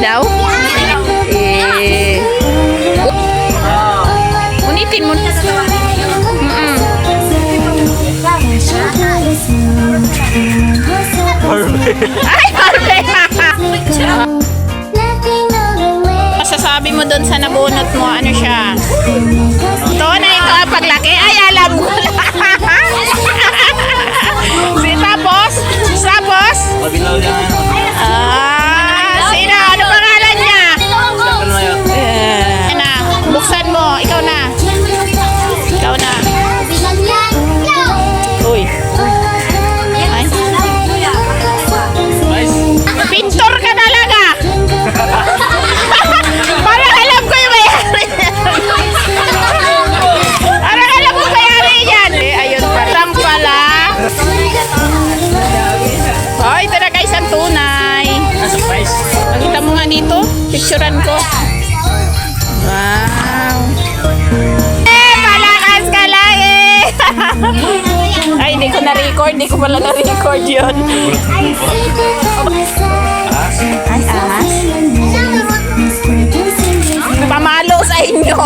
daw? Unitin mo. Ay, perfect! Masasabi mo doon sa nabunot mo, ano siya? Ito na ito ang paglaki. Ay, alam ko. Tapos? Sino? Ano pangalan niya? Yan na. Buksan mo. Ikaw na. Uy. Pintor ka talaga. Parang alam ko yung mayari. Parang alam ko mayari yan. Ayun pa. Tang pala. Oh, ito na guys ang tunay. Nakita mo nga dito. Picturean ko. Wow. Malakas ka lang Ay, hindi ko na-record. Hindi ko pala na-record yun. Ay, ahas. Pamalo sa inyo.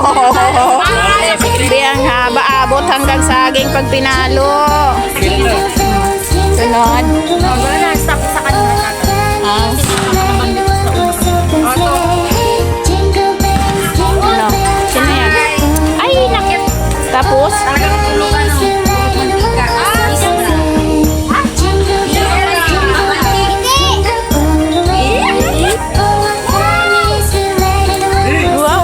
Hindi ang haba-abot hanggang saging pag pinalo. Sunod. Stop sa kanila. Ano? Sino yan? Ay, nakit. Tapos? Talagang tulugan ng mantika. Wow.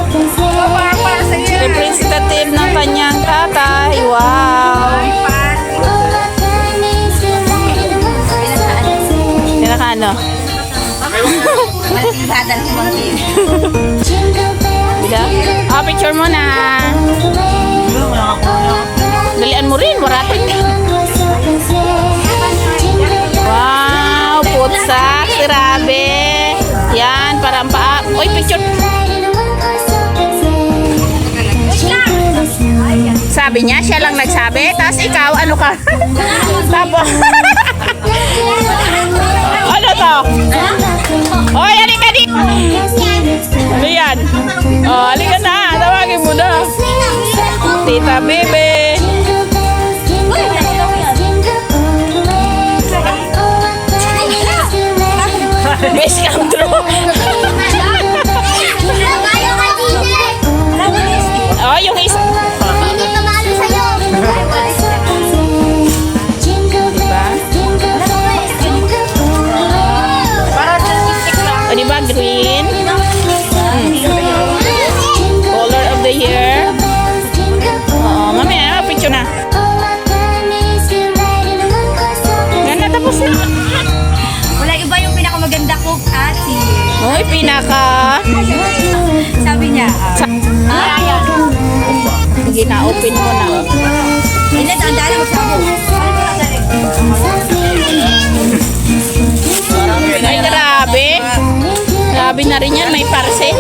Representative ng kanyang tatay. Wow. Pinaka-ano? Picture mo na. Dalian mo rin, marating. Wow, putsak, grabe. Yan, parang paa. Uy, picture. Sabi niya, siya lang nagsabi. Tapos ikaw, ano ka? Tapos. Ano to? Oy, halika dito. Ano yan? Oh, halika na. Tawagin mo na. Tita Bebe. Best come through. Oh, yung isa. O, diba? Green. Color of the year. Oo, mamaya. Picture na. Yan na, tapos na. Wala iba yung pinakamaganda ko, ate. Uy, pinaka. Sabi niya. Ayan. Sige na, open mo na. Hindi, tandaan mo sa mo. Ay, grabe. Grabe na rin yan. May parcel.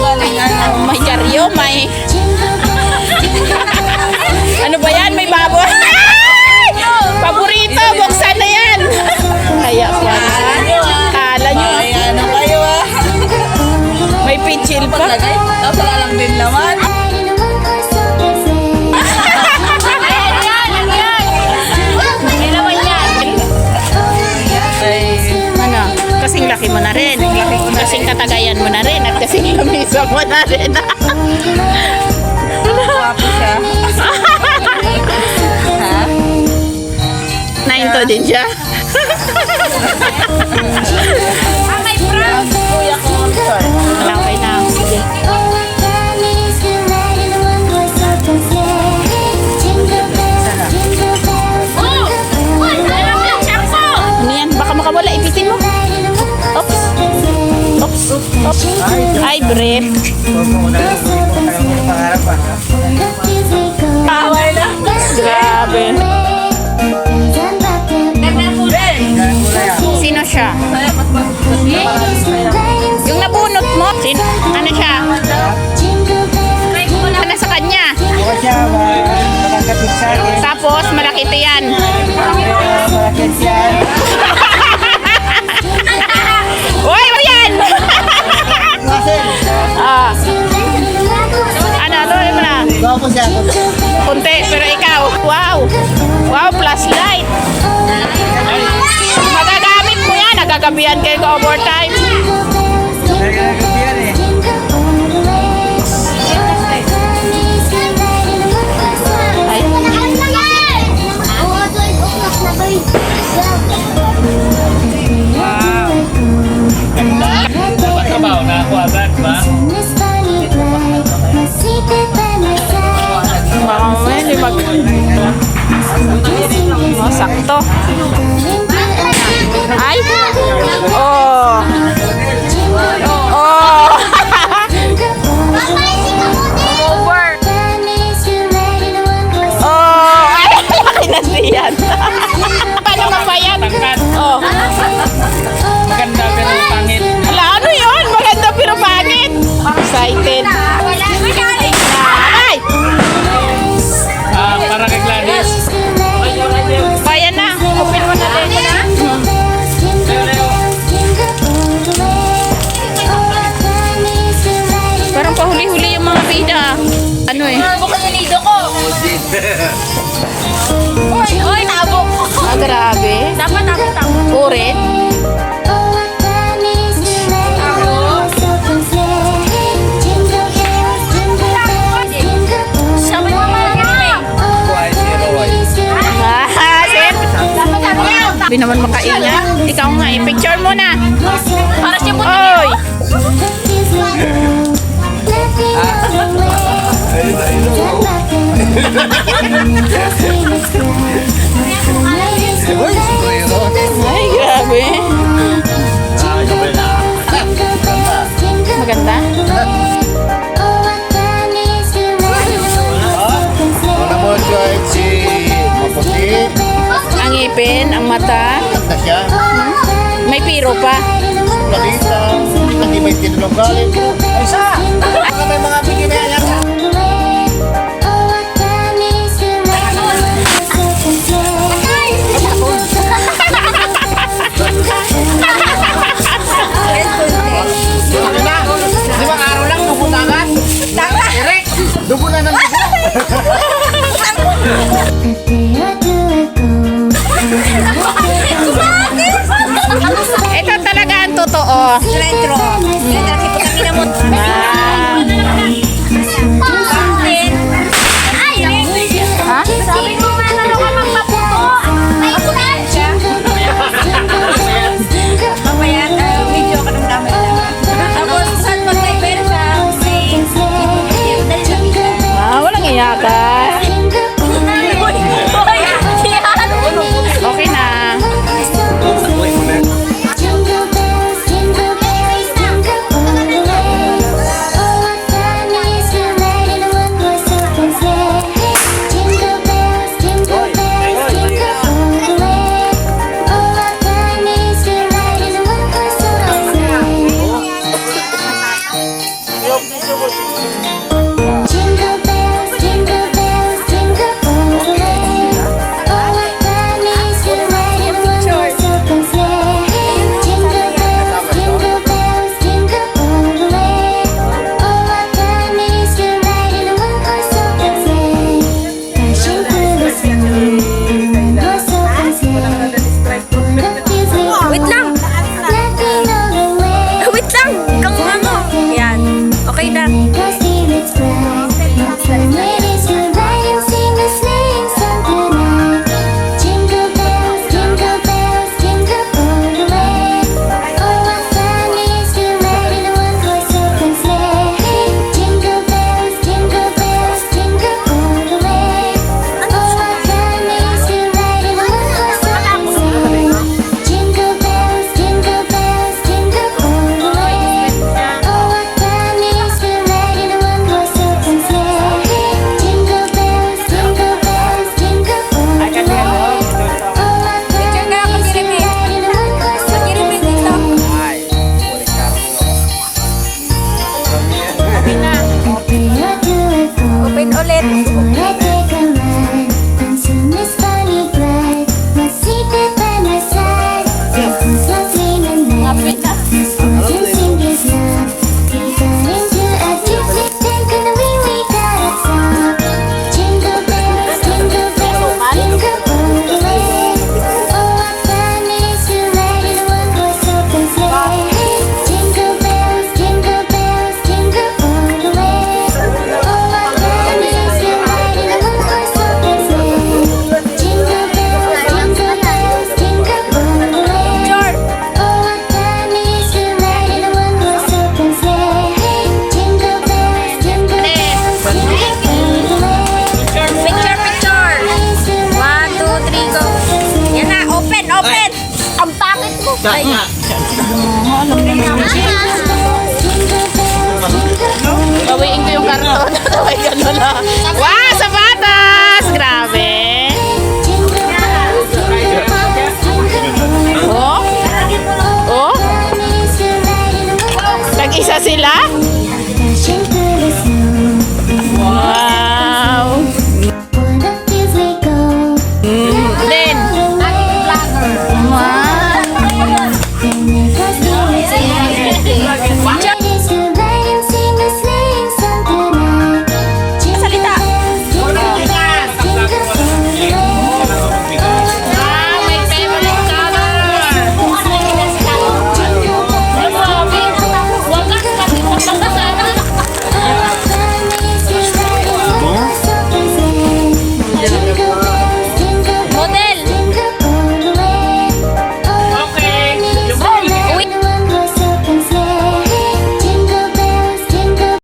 May karyo. May... Ano ba yan? May baboy. Paborito. Buksan na yan. Kaya pa. Kala nyo. May pitchil pa. Tapos wala lang din naman. Ano? Kasing laki mo na rin. Kasing katagayan mo na rin. At kasing lamisa mo na rin. Wapo siya. Ha? Nainto din siya. May prank. Kuya ko. Wala, okay na. Sige. Ano yan? Baka makawala. Ipitin mo. Oops. Oops. Oops. Ay, brief. Grabe. Sino siya? Yung nabunot mo? Sino? Ano siya? Ano sa kanya? Tapos, malaki ito yan. Uy, yan! Nagagabihan kayo ka overtime. Nagagabihan eh. Ay, Trabaho na ako agad ba? baka mamaya hindi mag... Oh, sakto. Ay! Oh! Oh! Over! Oh! Ay! Laki na siyan. Paano mapayat? Oh! Maganda pero pangit. Ala, ano yun? Maganda pero pangit. Excited. Ay! Para kay Gladys. Bayan na. Open mo na din. Parang pahuli-huli yung mga bida. Ano eh? Bukan yung nido ko. Oy, tabo. Ah, grabe. Dapat tabo. Urit. Siya mo yung mga Buhay zero ay. Ah, sip. Hindi naman makaingat. Ikaw nga, i-picture mo na. Para siya po. Oy! Ay, grabe. Maganda. Una mo kahit si maputi, Ang ngipin, ang mata. na siya. May piro pa. Lalita, hindi may tinulong galing. Ay sa! Baka may mga bigyan na yan. Ano na? 5 araw lang, dugo na agad. Direk, dugo na ng dugo. Ito talaga ang totoo. Retro. Retro. Kasi po kami namot. Ah,